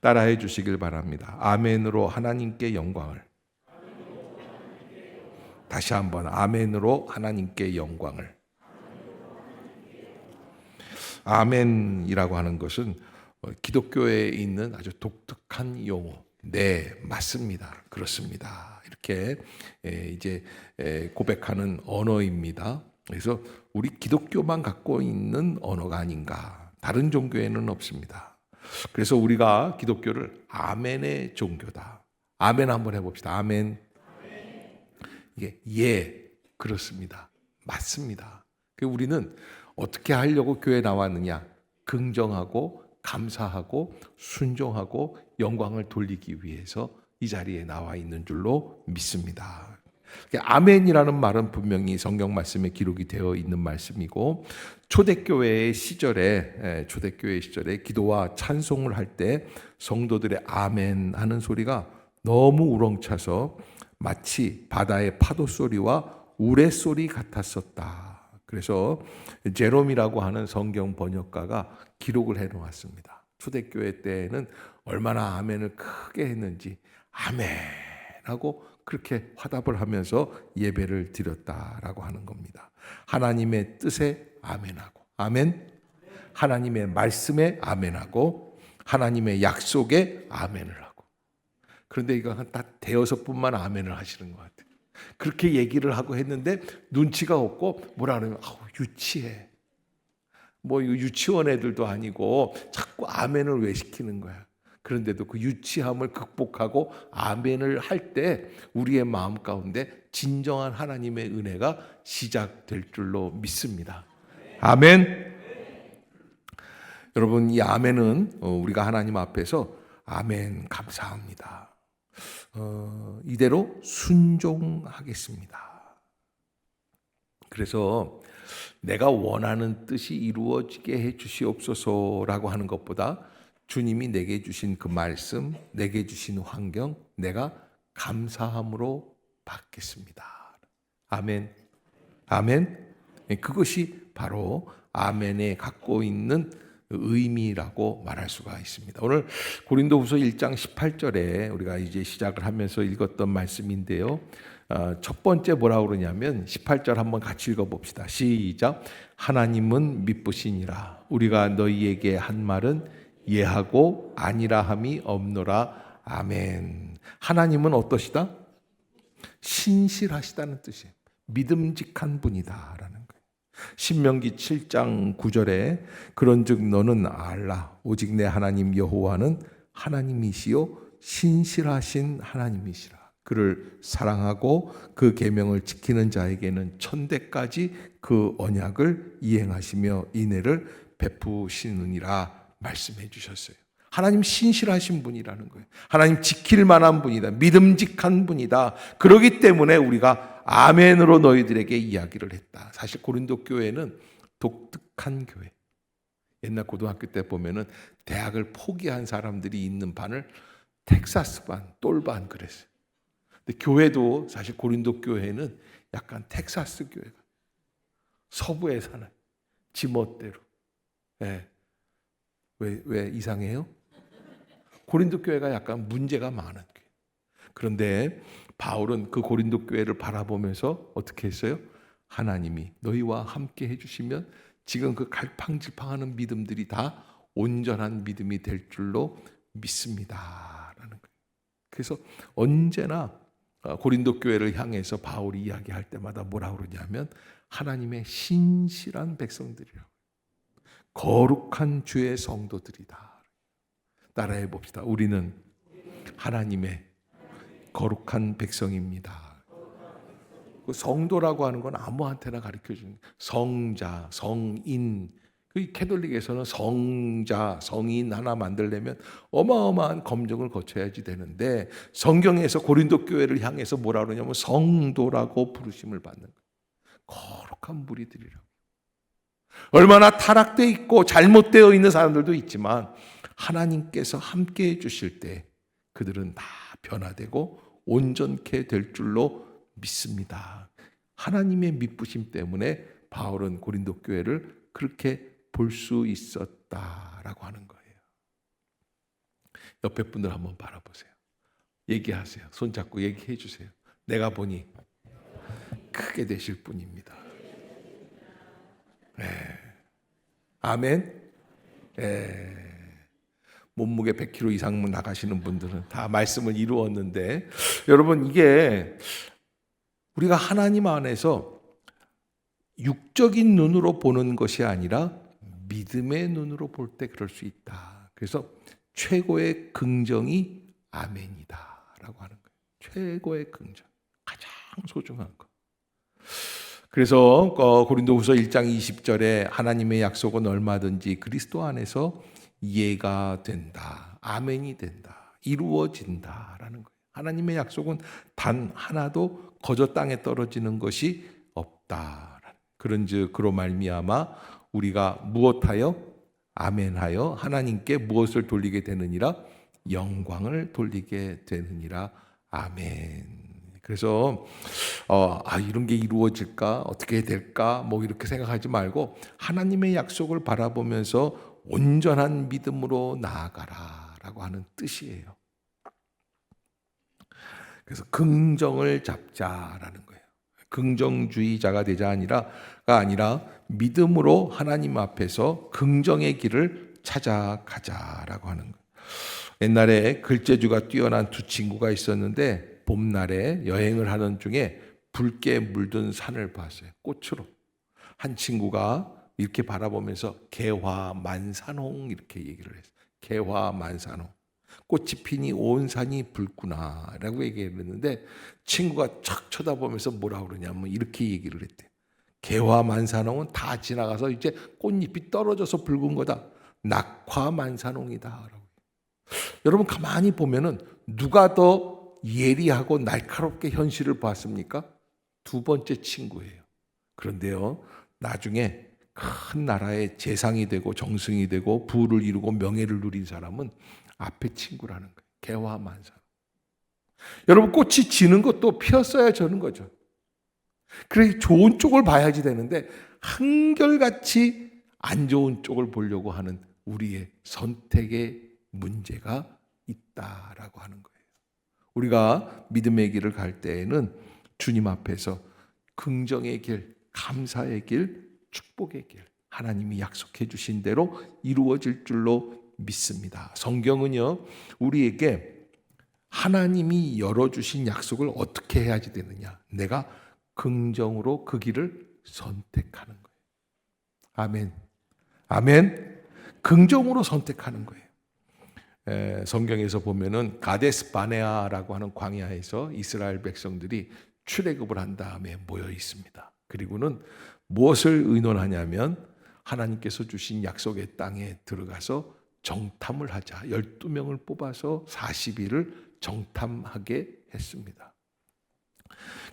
따라해 주시길 바랍니다. 아멘으로 하나님께 영광을. 다시 한번 아멘으로 하나님께 영광을. 아멘이라고 하는 것은 기독교에 있는 아주 독특한 용어. 네, 맞습니다. 그렇습니다. 이렇게 이제 고백하는 언어입니다. 그래서 우리 기독교만 갖고 있는 언어가 아닌가. 다른 종교에는 없습니다. 그래서 우리가 기독교를 아멘의 종교다. 아멘 한번 해봅시다. 아멘. 이게 예, 그렇습니다. 맞습니다. 우리는 어떻게 하려고 교회에 나왔느냐? 긍정하고 감사하고 순종하고 영광을 돌리기 위해서 이 자리에 나와 있는 줄로 믿습니다. 아멘이라는 말은 분명히 성경 말씀에 기록이 되어 있는 말씀이고, 초대교회 시절에 기도와 찬송을 할 때 성도들의 아멘 하는 소리가 너무 우렁차서 마치 바다의 파도 소리와 우레 소리 같았었다. 그래서 제롬이라고 하는 성경 번역가가 기록을 해놓았습니다. 초대교회 때에는 얼마나 아멘을 크게 했는지 아멘 하고 그렇게 화답을 하면서 예배를 드렸다라고 하는 겁니다. 하나님의 뜻에 아멘하고, 아멘. 하나님의 말씀에 아멘하고, 하나님의 약속에 아멘을 하고. 그런데 이거 딱 대여섯 분만 아멘을 하시는 것 같아요. 그렇게 얘기를 하고 했는데 눈치가 없고 뭐라 그러면 유치해. 뭐 유치원 애들도 아니고 자꾸 아멘을 왜 시키는 거야. 그런데도 그 유치함을 극복하고 아멘을 할 때 우리의 마음 가운데 진정한 하나님의 은혜가 시작될 줄로 믿습니다. 아멘. 여러분, 이 아멘은 우리가 하나님 앞에서 아멘 감사합니다. 이대로 순종하겠습니다. 그래서 내가 원하는 뜻이 이루어지게 해 주시옵소서라고 하는 것보다 주님이 내게 주신 그 말씀, 내게 주신 환경, 내가 감사함으로 받겠습니다. 아멘. 아멘. 그것이 바로 아멘에 갖고 있는 의미라고 말할 수가 있습니다. 오늘 고린도후서 1장 18절에 우리가 이제 시작을 하면서 읽었던 말씀인데요. 첫 번째 뭐라고 그러냐면 18절 한번 같이 읽어봅시다. 시작. 하나님은 미쁘시니라. 우리가 너희에게 한 말은 예하고 아니라 함이 없노라. 아멘. 하나님은 어떠시다? 신실하시다는 뜻이에요. 믿음직한 분이다라는 거예요. 신명기 7장 9절에 그런즉 너는 알라 오직 내 하나님 여호와는 하나님이시요 신실하신 하나님이시라. 그를 사랑하고 그 계명을 지키는 자에게는 천대까지 그 언약을 이행하시며 인애를 베푸시느니라 말씀해 주셨어요. 하나님 신실하신 분이라는 거예요. 하나님 지킬 만한 분이다. 믿음직한 분이다. 그렇기 때문에 우리가 아멘으로 너희들에게 이야기를 했다. 사실 고린도 교회는 독특한 교회. 옛날 고등학교 때 보면은 대학을 포기한 사람들이 있는 반을 텍사스 반, 똘반 그랬어요. 근데 교회도 사실 고린도 교회는 약간 텍사스 교회가 서부에 사는 지멋대로. 네. 왜 이상해요? 고린도 교회가 약간 문제가 많은 교회. 그런데 바울은 그 고린도 교회를 바라보면서 어떻게 했어요? 하나님이 너희와 함께 해주시면 지금 그 갈팡질팡하는 믿음들이 다 온전한 믿음이 될 줄로 믿습니다라는 거예요. 그래서 언제나 고린도 교회를 향해서 바울이 이야기할 때마다 뭐라고 그러냐면 하나님의 신실한 백성들이라고, 거룩한 주의 성도들이다. 따라해 봅시다. 우리는 하나님의 거룩한 백성입니다. 성도라고 하는 건 아무한테나 가르쳐주는 성자, 성인. 그 캐톨릭에서는 성자, 성인 하나 만들려면 어마어마한 검증을 거쳐야지 되는데 성경에서 고린도 교회를 향해서 뭐라 그러냐면 성도라고 부르심을 받는 거예요. 거룩한 무리들이라고. 얼마나 타락되어 있고 잘못되어 있는 사람들도 있지만 하나님께서 함께 해주실 때 그들은 다 변화되고 온전케 될 줄로 믿습니다. 하나님의 미쁘심 때문에 바울은 고린도 교회를 그렇게 볼 수 있었다라고 하는 거예요. 옆에 분들 한번 바라보세요. 얘기하세요. 손잡고 얘기해 주세요. 내가 보니 크게 되실 분입니다. 네. 아멘. 네. 몸무게 100kg 이상 나가시는 분들은 다 말씀을 이루었는데, 여러분, 이게 우리가 하나님 안에서 육적인 눈으로 보는 것이 아니라 믿음의 눈으로 볼 때 그럴 수 있다. 그래서 최고의 긍정이 아멘이다라고 하는 거예요. 최고의 긍정, 가장 소중한 것. 그래서 고린도후서 1장 20절에 하나님의 약속은 얼마든지 그리스도 안에서 이해가 된다, 아멘이 된다, 이루어진다라는 거예요. 하나님의 약속은 단 하나도 거저 땅에 떨어지는 것이 없다. 그런즉 그로 말미암아 우리가 무엇하여 아멘하여 하나님께 무엇을 돌리게 되느니라? 영광을 돌리게 되느니라. 아멘. 그래서 이런 게 이루어질까? 어떻게 될까? 뭐 이렇게 생각하지 말고 하나님의 약속을 바라보면서 온전한 믿음으로 나아가라라고 하는 뜻이에요. 그래서 긍정을 잡자라는 거예요. 긍정주의자가 되자 아니라 믿음으로 하나님 앞에서 긍정의 길을 찾아가자라고 하는 거예요. 옛날에 글재주가 뛰어난 두 친구가 있었는데 봄날에 여행을 하는 중에 붉게 물든 산을 봤어요. 꽃으로. 한 친구가 이렇게 바라보면서 개화만산홍 이렇게 얘기를 했어요. 개화만산홍. 꽃이 피니 온 산이 붉구나 라고 얘기를 했는데 친구가 척 쳐다보면서 뭐라 그러냐면 이렇게 얘기를 했대요. 개화만산홍은 다 지나가서 이제 꽃잎이 떨어져서 붉은 거다. 낙화만산홍이다 라고. 여러분 가만히 보면은 누가 더 예리하고 날카롭게 현실을 봤습니까? 두 번째 친구예요. 그런데요, 나중에 큰 나라의 재상이 되고 정승이 되고 부를 이루고 명예를 누린 사람은 앞에 친구라는 거예요. 개화만산. 여러분 꽃이 지는 것도 피었어야 저는 거죠. 그래 좋은 쪽을 봐야지 되는데 한결같이 안 좋은 쪽을 보려고 하는 우리의 선택의 문제가 있다라고 하는 거예요. 우리가 믿음의 길을 갈 때에는 주님 앞에서 긍정의 길, 감사의 길, 축복의 길, 하나님이 약속해 주신 대로 이루어질 줄로 믿습니다. 성경은요, 우리에게 하나님이 열어주신 약속을 어떻게 해야지 되느냐? 내가 긍정으로 그 길을 선택하는 거예요. 아멘. 아멘. 긍정으로 선택하는 거예요. 성경에서 보면은 가데스 바네아라고 하는 광야에서 이스라엘 백성들이 출애굽을 한 다음에 모여 있습니다. 그리고는 무엇을 의논하냐면 하나님께서 주신 약속의 땅에 들어가서 정탐을 하자. 12명을 뽑아서 40일을 정탐하게 했습니다.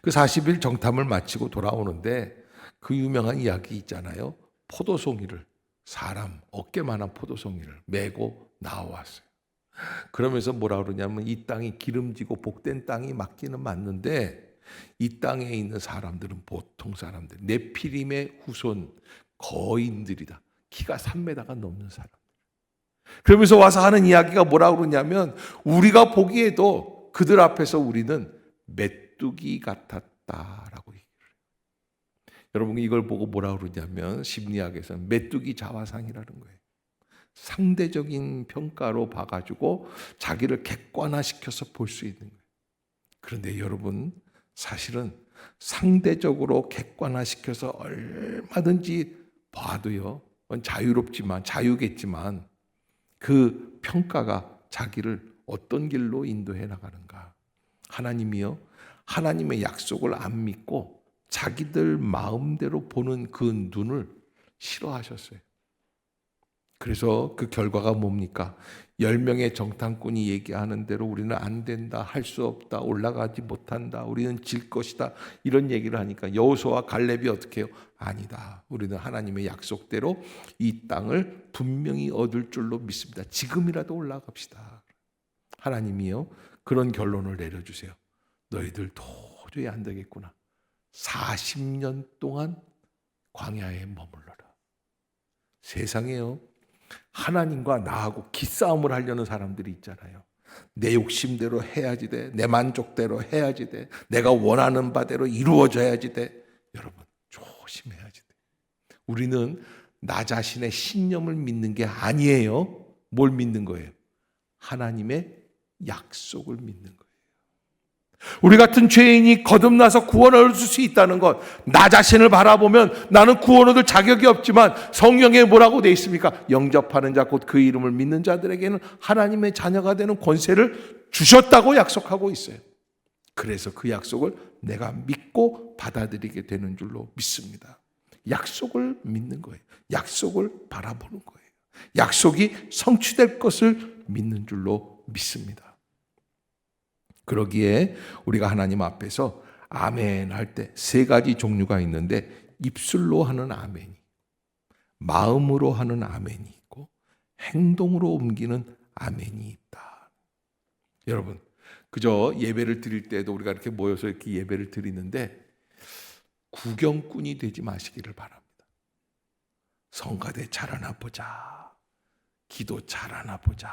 그 40일 정탐을 마치고 돌아오는데 그 유명한 이야기 있잖아요. 포도송이를, 사람 어깨만한 포도송이를 메고 나왔어요. 그러면서 뭐라 그러냐면 이 땅이 기름지고 복된 땅이 맞기는 맞는데 이 땅에 있는 사람들은 보통 사람들, 네피림의 후손 거인들이다. 키가 3m가 넘는 사람. 그러면서 와서 하는 이야기가 뭐라 그러냐면 우리가 보기에도 그들 앞에서 우리는 메뚜기 같았다라고 얘기를 해요. 여러분 이걸 보고 뭐라 그러냐면 심리학에서는 메뚜기 자화상이라는 거예요. 상대적인 평가로 봐가지고 자기를 객관화시켜서 볼 수 있는 거예요. 그런데 여러분 사실은 상대적으로 객관화시켜서 얼마든지 봐도요, 자유롭지만 자유겠지만 그 평가가 자기를 어떤 길로 인도해 나가는가. 하나님이요, 하나님의 약속을 안 믿고 자기들 마음대로 보는 그 눈을 싫어하셨어요. 그래서 그 결과가 뭡니까? 10명의 정탐꾼이 얘기하는 대로 우리는 안 된다, 할 수 없다, 올라가지 못한다, 우리는 질 것이다 이런 얘기를 하니까 여호수아와 갈렙이 어떻게 해요? 아니다, 우리는 하나님의 약속대로 이 땅을 분명히 얻을 줄로 믿습니다. 지금이라도 올라갑시다. 하나님이요, 그런 결론을 내려주세요. 너희들 도저히 안 되겠구나. 40년 동안 광야에 머물러라. 세상에요, 하나님과 나하고 기싸움을 하려는 사람들이 있잖아요. 내 욕심대로 해야지 돼. 내 만족대로 해야지 돼. 내가 원하는 바대로 이루어져야지 돼. 여러분, 조심해야지 돼. 우리는 나 자신의 신념을 믿는 게 아니에요. 뭘 믿는 거예요? 하나님의 약속을 믿는 거예요. 우리 같은 죄인이 거듭나서 구원을 얻을 수 있다는 것, 나 자신을 바라보면 나는 구원 얻을 자격이 없지만 성경에 뭐라고 되어 있습니까? 영접하는 자 곧 그 이름을 믿는 자들에게는 하나님의 자녀가 되는 권세를 주셨다고 약속하고 있어요. 그래서 그 약속을 내가 믿고 받아들이게 되는 줄로 믿습니다. 약속을 믿는 거예요. 약속을 바라보는 거예요. 약속이 성취될 것을 믿는 줄로 믿습니다. 그러기에 우리가 하나님 앞에서 아멘 할 때 세 가지 종류가 있는데, 입술로 하는 아멘이, 마음으로 하는 아멘이 있고 행동으로 옮기는 아멘이 있다. 여러분, 그저 예배를 드릴 때도 우리가 이렇게 모여서 이렇게 예배를 드리는데 구경꾼이 되지 마시기를 바랍니다. 성가대 잘하나 보자, 기도 잘하나 보자,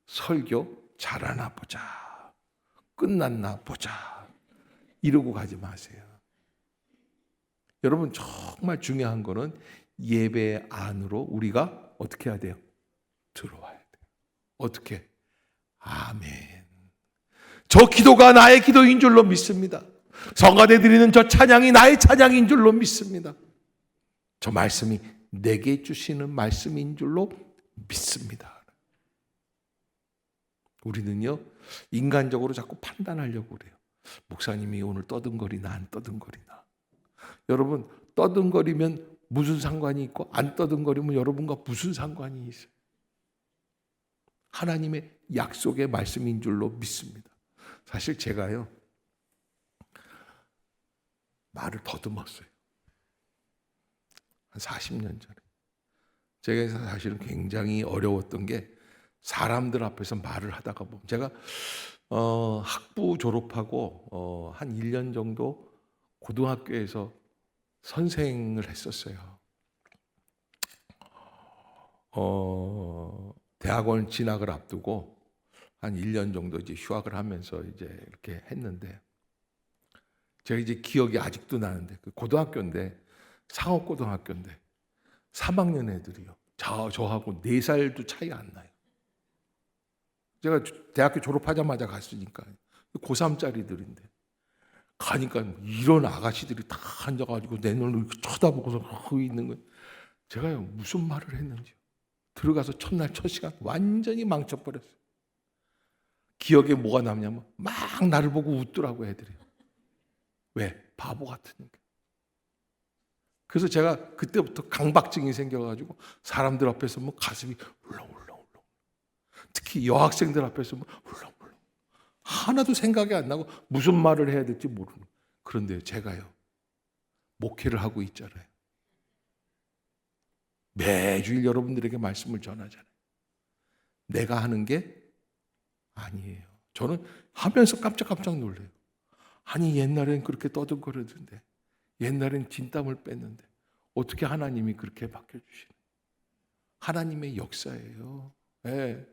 설교 잘하나 보자, 끝났나 보자, 이러고 가지 마세요. 여러분, 정말 중요한 거는 예배 안으로 우리가 어떻게 해야 돼요? 들어와야 돼요. 어떻게? 아멘. 저 기도가 나의 기도인 줄로 믿습니다. 성가대 드리는 저 찬양이 나의 찬양인 줄로 믿습니다. 저 말씀이 내게 주시는 말씀인 줄로 믿습니다. 우리는요, 인간적으로 자꾸 판단하려고 그래요. 목사님이 오늘 떠든거리나 안 떠든거리나. 여러분, 떠든거리면 무슨 상관이 있고 안 떠든거리면 여러분과 무슨 상관이 있어요? 하나님의 약속의 말씀인 줄로 믿습니다. 사실 제가요, 말을 더듬었어요. 한 40년 전에. 제가 사실은 굉장히 어려웠던 게, 사람들 앞에서 말을 하다가 보면, 제가 학부 졸업하고 한 1년 정도 고등학교에서 선생을 했었어요. 대학원 진학을 앞두고 한 1년 정도 이제 휴학을 하면서 이제 이렇게 했는데, 제가 이제 기억이 아직도 나는데, 그 고등학교인데, 상업고등학교인데 3학년 애들이요. 저하고 4살도 차이 안 나요. 제가 대학교 졸업하자마자 갔으니까 고3짜리들인데 가니까 이런 아가씨들이 다 앉아가지고 내 눈을 이렇게 쳐다보고서 하고 있는 거예요. 제가요, 무슨 말을 했는지 들어가서 첫날 첫 시간 완전히 망쳐버렸어요. 기억에 뭐가 남냐면 막 나를 보고 웃더라고 애들이. 왜? 바보 같으니까. 그래서 제가 그때부터 강박증이 생겨가지고 사람들 앞에서 뭐 가슴이 울렁울렁, 특히 여학생들 앞에서 뭐 울렁울렁, 하나도 생각이 안 나고 무슨 말을 해야 될지 모르는. 그런데 제가요, 목회를 하고 있잖아요. 매주일 여러분들에게 말씀을 전하잖아요. 내가 하는 게 아니에요. 저는 하면서 깜짝깜짝 놀래요. 아니, 옛날엔 그렇게 떠들거리던데, 옛날엔 진땀을 뺐는데 어떻게 하나님이 그렇게 바뀌어주시는, 하나님의 역사예요. 네.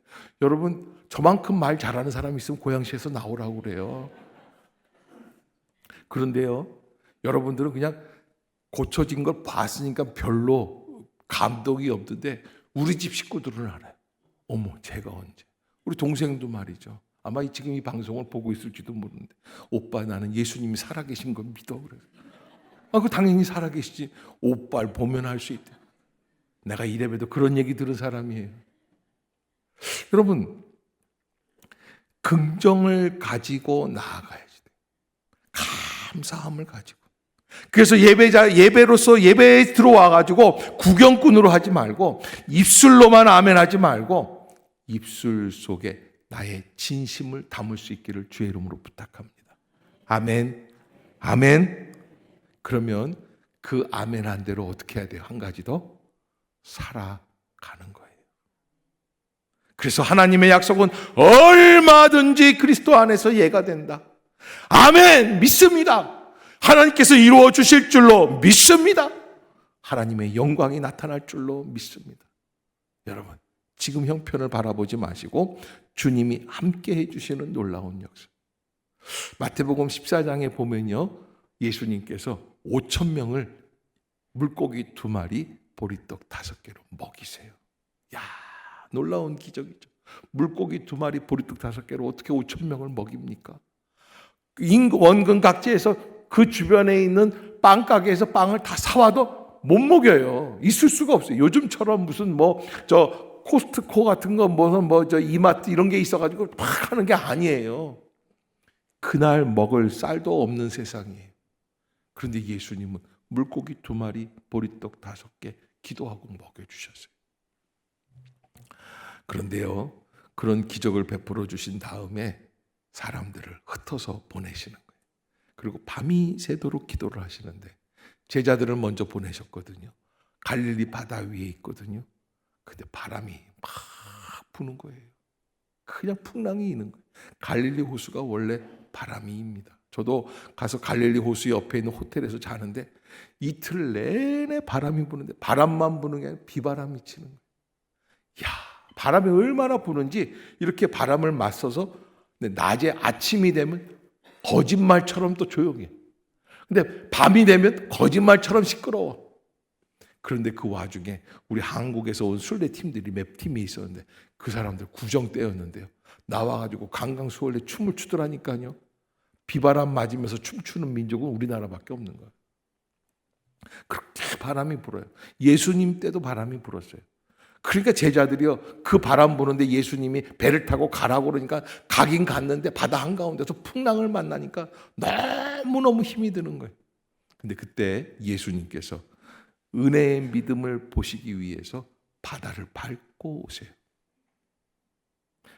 여러분, 저만큼 말 잘하는 사람이 있으면 고양시에서 나오라고 그래요. 그런데요, 여러분들은 그냥 고쳐진 걸 봤으니까 별로 감동이 없는데 우리 집 식구들은 알아요. 어머, 제가 언제. 우리 동생도 말이죠. 아마 지금 이 방송을 보고 있을지도 모르는데, 오빠, 나는 예수님이 살아계신 걸 믿어. 그래서 그 당연히 살아계시지. 오빠를 보면 할 수 있대. 내가 이래봬도 그런 얘기 들은 사람이에요. 여러분, 긍정을 가지고 나아가야지 돼. 감사함을 가지고. 그래서 예배로서 예배에 들어와가지고 구경꾼으로 하지 말고, 입술로만 아멘하지 말고 입술 속에 나의 진심을 담을 수 있기를 주의 이름으로 부탁합니다. 아멘. 아멘. 그러면 그 아멘한 대로 어떻게 해야 돼요? 한 가지 더, 살아가는 거예요. 그래서 하나님의 약속은 얼마든지 그리스도 안에서 예가 된다. 아멘. 믿습니다. 하나님께서 이루어 주실 줄로 믿습니다. 하나님의 영광이 나타날 줄로 믿습니다. 여러분, 지금 형편을 바라보지 마시고 주님이 함께 해주시는 놀라운 역사. 마태복음 14장에 보면요, 예수님께서 5천 명을 물고기 2마리, 보리떡 5개로 먹이세요. 야, 놀라운 기적이죠. 물고기 2마리, 보리떡 5개로 어떻게 5천 명을 먹입니까? 원근 각지에서 그 주변에 있는 빵 가게에서 빵을 다 사와도 못 먹여요. 있을 수가 없어요. 요즘처럼 무슨 코스트코 같은 거 저 이마트 이런 게 있어가지고 막 하는 게 아니에요. 그날 먹을 쌀도 없는 세상이에요. 그런데 예수님은 물고기 2마리, 보리떡 5개 기도하고 먹여주셨어요. 그런데요, 그런 기적을 베풀어 주신 다음에 사람들을 흩어서 보내시는 거예요. 그리고 밤이 새도록 기도를 하시는데 제자들을 먼저 보내셨거든요. 갈릴리 바다 위에 있거든요. 근데 바람이 막 부는 거예요. 그냥 풍랑이 있는 거예요. 갈릴리 호수가 원래 바람이입니다. 저도 가서 갈릴리 호수 옆에 있는 호텔에서 자는데 이틀 내내 바람이 부는데 바람만 부는 게 아니라 비바람이 치는 거예요. 야, 바람이 얼마나 부는지 이렇게 바람을 맞서서 낮에 아침이 되면 거짓말처럼 또 조용해. 근데 밤이 되면 거짓말처럼 시끄러워. 그런데 그 와중에 우리 한국에서 온 순례팀들이 몇 팀이 있었는데 그 사람들 구정때였는데요. 나와가지고 강강수월래 춤을 추더라니까요. 비바람 맞으면서 춤추는 민족은 우리나라밖에 없는 거예요. 그렇게 바람이 불어요. 예수님 때도 바람이 불었어요. 그러니까 제자들이요, 그 바람 부는데 예수님이 배를 타고 가라고 그러니까 가긴 갔는데 바다 한가운데서 풍랑을 만나니까 너무너무 힘이 드는 거예요. 근데 그때 예수님께서 은혜의 믿음을 보시기 위해서 바다를 밟고 오세요.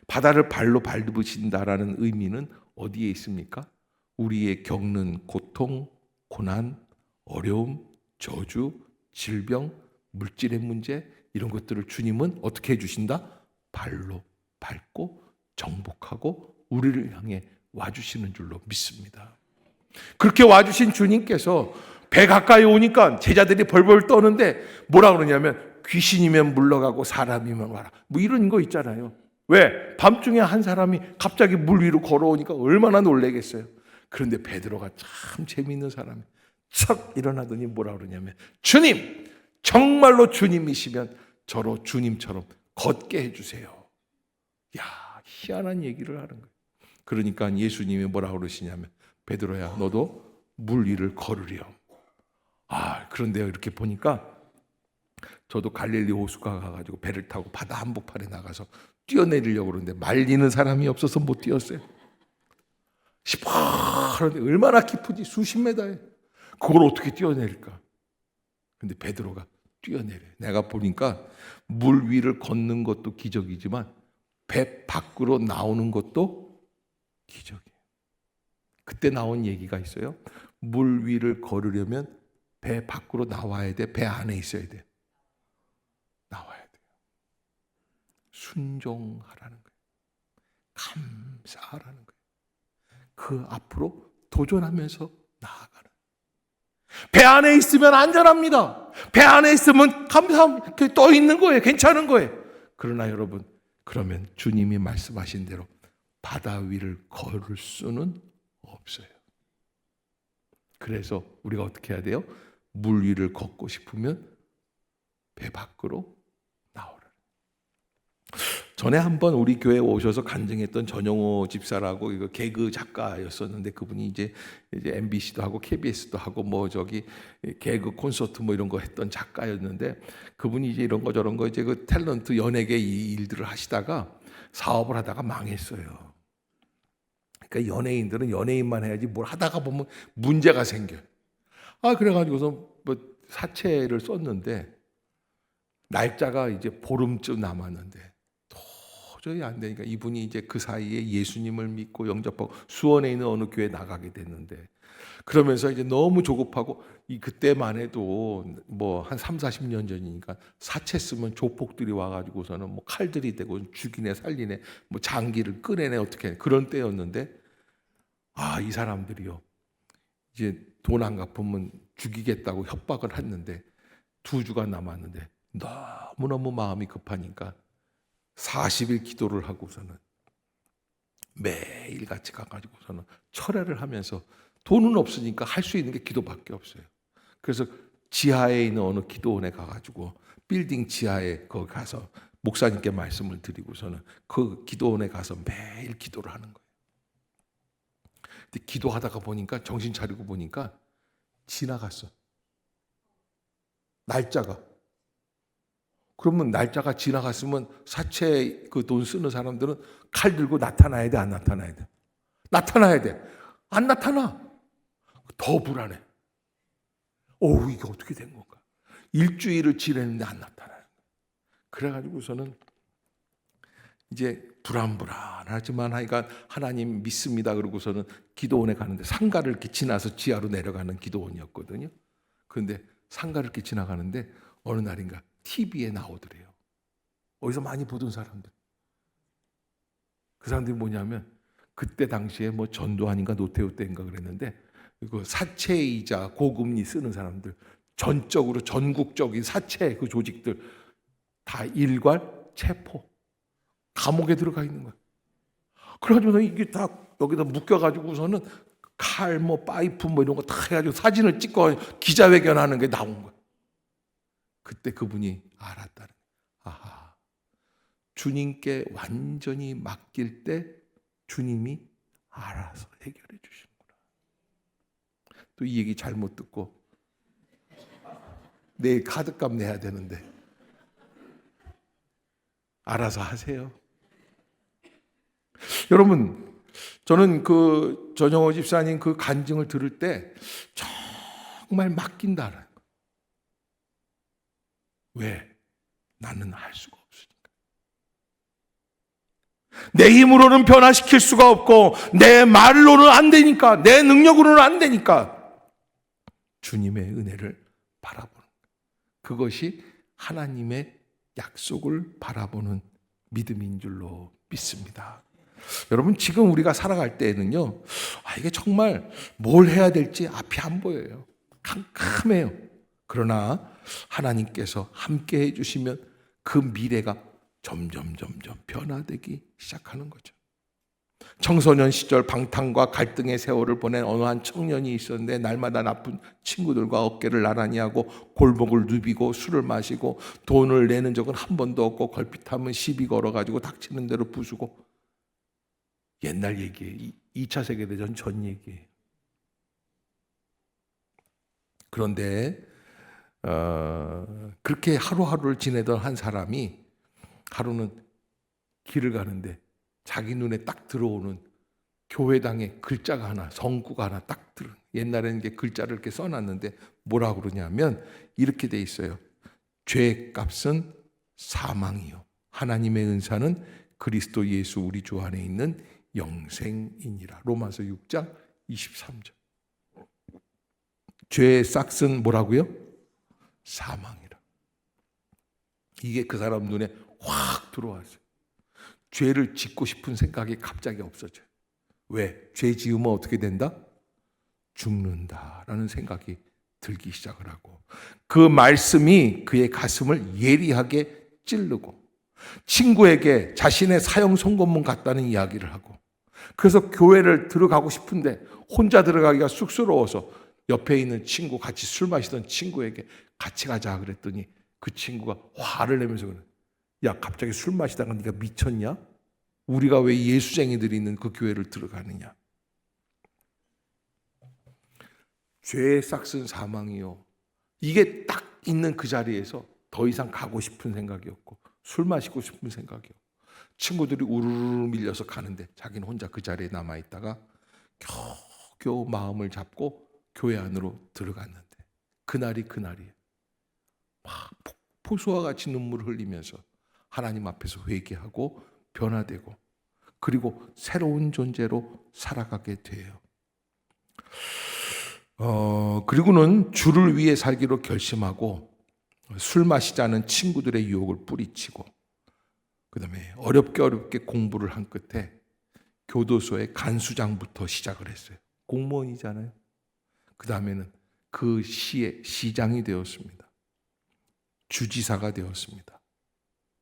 바다를 발로 밟으신다라는 의미는 어디에 있습니까? 우리의 겪는 고통, 고난, 어려움, 저주, 질병, 물질의 문제 이런 것들을 주님은 어떻게 해주신다? 발로 밟고 정복하고 우리를 향해 와주시는 줄로 믿습니다. 그렇게 와주신 주님께서 배 가까이 오니까 제자들이 벌벌 떠는데 뭐라 그러냐면 귀신이면 물러가고 사람이면 와라. 뭐 이런 거 있잖아요. 왜? 밤중에 한 사람이 갑자기 물 위로 걸어오니까 얼마나 놀라겠어요. 그런데 베드로가 참 재미있는 사람이에요. 척 일어나더니 뭐라 그러냐면 주님, 정말로 주님이시면 저로 주님처럼 걷게 해주세요. 야, 희한한 얘기를 하는 거예요. 그러니까 예수님이 뭐라 그러시냐면 베드로야, 너도 물 위를 걸으렴. 그런데요, 이렇게 보니까 저도 갈릴리 호수가 가가지고 배를 타고 바다 한복판에 나가서 뛰어내리려고 그러는데 말리는 사람이 없어서 못 뛰었어요. 시퍼런데 얼마나 깊은지 수십 메다에 그걸 어떻게 뛰어내릴까? 근데 베드로가 뛰어내려요. 내가 보니까 물 위를 걷는 것도 기적이지만 배 밖으로 나오는 것도 기적이에요. 그때 나온 얘기가 있어요. 물 위를 걸으려면 배 밖으로 나와야 돼? 배 안에 있어야 돼? 나와야 돼요. 순종하라는 거예요. 감사하라는 거예요. 그 앞으로 도전하면서 나아가는. 배 안에 있으면 안전합니다. 배 안에 있으면 감사합니다. 떠 있는 거예요. 괜찮은 거예요. 그러나 여러분, 그러면 주님이 말씀하신 대로 바다 위를 걸을 수는 없어요. 그래서 우리가 어떻게 해야 돼요? 물 위를 걷고 싶으면 배 밖으로 나오라. 전에 한번 우리 교회에 오셔서 간증했던 전영호 집사라고 이거 개그 작가였었는데 그분이 이제 MBC도 하고 KBS도 하고 개그 콘서트 이런 거 했던 작가였는데 그분이 이제 이런 거 저런 거 이제 그 탤런트 연예계 이 일들을 하시다가 사업을 하다가 망했어요. 그러니까 연예인들은 연예인만 해야지 뭘 하다가 보면 문제가 생겨요. 그래가지고서 사채를 썼는데 날짜가 이제 보름쯤 남았는데 도저히 안 되니까 이분이 이제 그 사이에 예수님을 믿고 영접하고 수원에 있는 어느 교회에 나가게 됐는데 그러면서 이제 너무 조급하고 그때만 해도 한 3, 40년 전이니까 사채 쓰면 조폭들이 와가지고서는 칼들이 대고 죽이네 살리네 장기를 끄내네 어떻게 그런 때였는데 이 사람들이요 이제 돈 안 갚으면 죽이겠다고 협박을 했는데 2주가 남았는데 너무너무 마음이 급하니까 40일 기도를 하고서는 매일 같이 가가지고서는 철회를 하면서 돈은 없으니까 할 수 있는 게 기도밖에 없어요. 그래서 지하에 있는 어느 기도원에 가가지고 빌딩 지하에 거기 가서 목사님께 말씀을 드리고서는 그 기도원에 가서 매일 기도를 하는 거예요. 근데 기도하다가 보니까 정신 차리고 보니까 지나갔어. 날짜가. 그러면 날짜가 지나갔으면 사채 그 돈 쓰는 사람들은 칼 들고 나타나야 돼, 안 나타나야 돼? 나타나야 돼. 안 나타나. 더 불안해. 이게 어떻게 된 건가? 일주일을 지냈는데 안 나타나는 거야. 그래가지고서는 이제 불안하지만 하여간 하나님 믿습니다. 그러고서는 기도원에 가는데 상가를 이렇게 지나서 지하로 내려가는 기도원이었거든요. 그런데 상가를 이렇게 지나가는데 어느 날인가 TV에 나오더래요. 어디서 많이 보던 사람들. 그 사람들이 뭐냐면 그때 당시에 뭐 전두환인가 노태우 때인가 그랬는데 그 사채이자 고금리 쓰는 사람들 전적으로 전국적인 사채 그 조직들 다 일괄 체포 감옥에 들어가 있는 거야. 그래가지고 이게 다 여기다 묶여가지고서는 칼, 뭐 파이프 뭐 이런 거 다 해가지고 사진을 찍고 기자회견하는 게 나온 거야. 그때 그분이 알았다는 거야. 아하, 주님께 완전히 맡길 때 주님이 알아서 해결해 주시는구나. 또 이 얘기 잘못 듣고 내일 카드값 내야 되는데 알아서 하세요. 여러분, 저는 그 전영호 집사님 그 간증을 들을 때 정말 맡긴다는 거. 왜? 나는 할 수가 없으니까. 내 힘으로는 변화시킬 수가 없고 내 말로는 안 되니까, 내 능력으로는 안 되니까 주님의 은혜를 바라보는 것. 그것이 하나님의 약속을 바라보는 믿음인 줄로 믿습니다. 여러분, 지금 우리가 살아갈 때에는요, 이게 정말 뭘 해야 될지 앞이 안 보여요. 캄캄해요. 그러나 하나님께서 함께 해주시면 그 미래가 점점 변화되기 시작하는 거죠. 청소년 시절 방탕과 갈등의 세월을 보낸 어느 한 청년이 있었는데 날마다 나쁜 친구들과 어깨를 나란히 하고 골목을 누비고 술을 마시고 돈을 내는 적은 한 번도 없고 걸핏하면 시비 걸어가지고 닥치는 대로 부수고. 옛날 얘기예요. 2차 세계대전 전 얘기예요. 그런데 그렇게 하루하루를 지내던 한 사람이 하루는 길을 가는데 자기 눈에 딱 들어오는 교회당에 글자가 하나, 성구가 하나 딱 들어. 옛날에는 이게 글자를 이렇게 써놨는데 뭐라고 그러냐면 이렇게 돼 있어요. 죄의 값은 사망이요, 하나님의 은사는 그리스도 예수 우리 주 안에 있는 영생이니라. 로마서 6장 23절. 죄의 싹은 뭐라고요? 사망이라. 이게 그 사람 눈에 확 들어왔어요. 죄를 짓고 싶은 생각이 갑자기 없어져요. 왜? 죄 지으면 어떻게 된다? 죽는다라는 생각이 들기 시작을 하고, 그 말씀이 그의 가슴을 예리하게 찌르고 친구에게 자신의 사형 선고문 같다는 이야기를 하고, 그래서 교회를 들어가고 싶은데 혼자 들어가기가 쑥스러워서 옆에 있는 친구, 같이 술 마시던 친구에게 같이 가자 그랬더니 그 친구가 화를 내면서 그래. 야, 갑자기 술 마시다가 네가 미쳤냐? 우리가 왜 예수쟁이들이 있는 그 교회를 들어가느냐? 죄의 싹은 사망이요. 이게 딱 있는 그 자리에서 더 이상 가고 싶은 생각이 없고 술 마시고 싶은 생각이 없고 친구들이 우르르 밀려서 가는데 자기는 혼자 그 자리에 남아있다가 겨우 마음을 잡고 교회 안으로 들어갔는데 그날이 그날이에요. 막 폭포수와 같이 눈물을 흘리면서 하나님 앞에서 회개하고 변화되고 그리고 새로운 존재로 살아가게 돼요. 그리고는 주를 위해 살기로 결심하고 술 마시자는 친구들의 유혹을 뿌리치고 그 다음에 어렵게 공부를 한 끝에 교도소의 간수장부터 시작을 했어요. 공무원이잖아요. 그 다음에는 그 시의 시장이 되었습니다. 주지사가 되었습니다.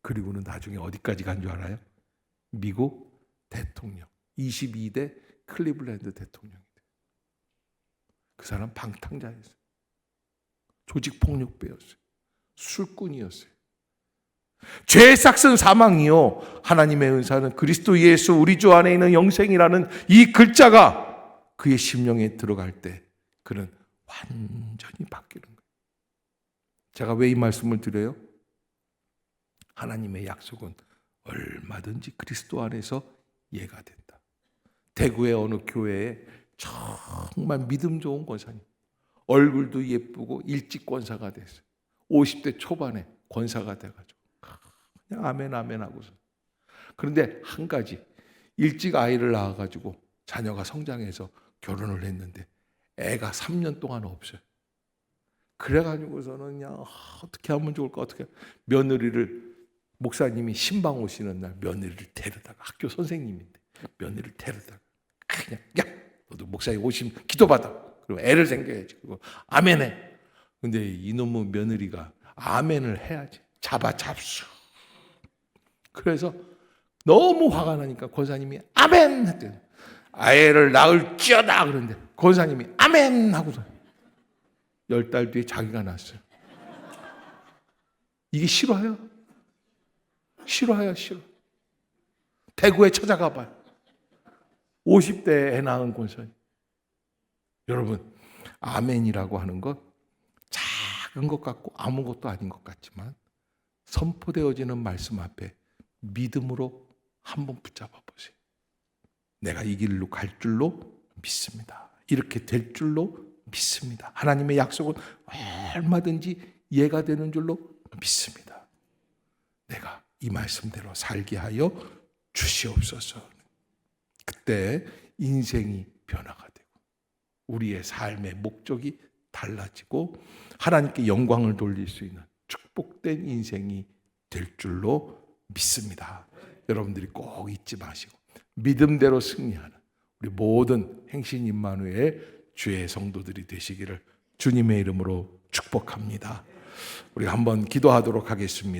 그리고는 나중에 어디까지 간 줄 알아요? 미국 대통령, 22대 클리블랜드 대통령이 돼요. 그 사람 방탕자였어요. 조직폭력배였어요. 술꾼이었어요. 죄의 삭은 사망이요, 하나님의 은사는 그리스도 예수 우리 주 안에 있는 영생이라는 이 글자가 그의 심령에 들어갈 때 그는 완전히 바뀌는 거예요. 제가 왜 이 말씀을 드려요? 하나님의 약속은 얼마든지 그리스도 안에서 이해가 된다. 대구의 어느 교회에 정말 믿음 좋은 권사님, 얼굴도 예쁘고 일찍 권사가 됐어요. 50대 초반에 권사가 돼가지고 그냥 아멘 아멘 하고서. 그런데 한 가지, 일찍 아이를 낳아가지고 자녀가 성장해서 결혼을 했는데 애가 3년 동안 없어요. 그래가지고서는 그냥 어떻게 하면 좋을까, 어떻게, 며느리를, 목사님이 신방 오시는 날 며느리를 데려다가, 학교 선생님인데 며느리를 데려다가 그냥, 야 너도 목사님 오시면 기도받아, 그리고 애를 생겨야지, 그리고 아멘해. 근데 이놈의 며느리가 아멘을 해야지, 잡수. 그래서 너무 화가 나니까 권사님이 아멘 했대요. 아이를 낳을지어다 그런데 권사님이 아멘 하고서 10달 뒤에 자기가 낳았어요. 이게 싫어요? 싫어요. 대구에 찾아가 봐요. 50대 애 낳은 권사님. 여러분, 아멘이라고 하는 것 작은 것 같고 아무것도 아닌 것 같지만 선포되어지는 말씀 앞에 믿음으로 한번 붙잡아 보세요. 내가 이 길로 갈 줄로 믿습니다. 이렇게 될 줄로 믿습니다. 하나님의 약속은 얼마든지 이해가 되는 줄로 믿습니다. 내가 이 말씀대로 살게 하여 주시옵소서. 그때 인생이 변화가 되고 우리의 삶의 목적이 달라지고 하나님께 영광을 돌릴 수 있는 축복된 인생이 될 줄로 믿습니다. 여러분들이 꼭 잊지 마시고 믿음대로 승리하는 우리 모든 행신 임마누엘 주의 성도들이 되시기를 주님의 이름으로 축복합니다. 우리 한번 기도하도록 하겠습니다.